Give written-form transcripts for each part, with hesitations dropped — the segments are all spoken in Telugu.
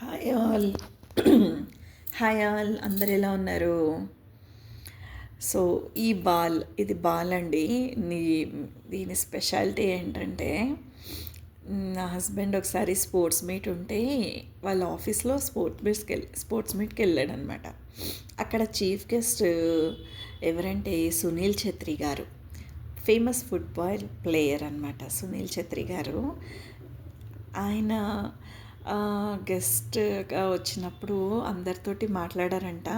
Hi all. హాయ్ ఆల్, అందరు ఎలా ఉన్నారు? సో ఇది బాల్ అండి. నీ దీని స్పెషాలిటీ ఏంటంటే, నా హస్బెండ్ ఒకసారి స్పోర్ట్స్ మీట్ ఉంటే వాళ్ళ ఆఫీస్లో స్పోర్ట్స్ మీట్కి వెళ్ళాడనమాట. అక్కడ చీఫ్ గెస్ట్ ఎవరంటే సునీల్ ఛెత్రి గారు, ఫేమస్ ఫుట్బాల్ ప్లేయర్ అనమాట. సునీల్ ఛెత్రి గారు ఆయన గెస్ట్గా వచ్చినప్పుడు అందరితోటి మాట్లాడారంట,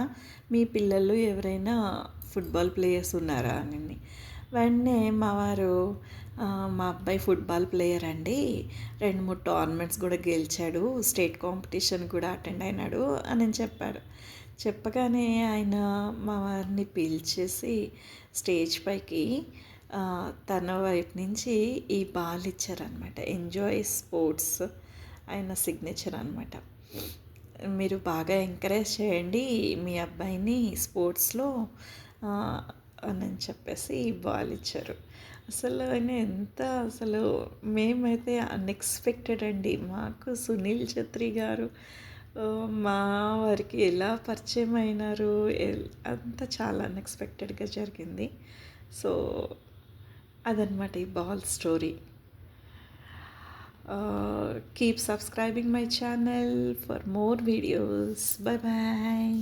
మీ పిల్లలు ఎవరైనా ఫుట్బాల్ ప్లేయర్స్ ఉన్నారా అని. వెంటనే మా వారు, మా అబ్బాయి ఫుట్బాల్ ప్లేయర్ అండి, 2-3 టోర్నమెంట్స్ కూడా గెలిచాడు, స్టేట్ కాంపిటీషన్ కూడా అటెండ్ అయినాడు అని చెప్పాడు. చెప్పగానే ఆయన మా వారిని పిలిచేసి స్టేజ్ పైకి తన వైపు నుంచి ఈ బాల్ ఇచ్చారనమాట. ఎంజాయ్ స్పోర్ట్స్ ఆయన సిగ్నేచర్ అనమాట. మీరు బాగా ఎంకరేజ్ చేయండి మీ అబ్బాయిని స్పోర్ట్స్లో అని చెప్పేసి బాల్ ఇచ్చారు. అసలు ఆయన అసలు మేమైతే అన్ఎక్స్పెక్టెడ్ అండి. మాకు సునీల్ ఛత్రి గారు మా వారికి ఎలా పరిచయం అయినారు, అంతా చాలా అన్ఎక్స్పెక్టెడ్గా జరిగింది. సో అదనమాట ఈ ball story. Keep subscribing my channel for more videos. Bye bye.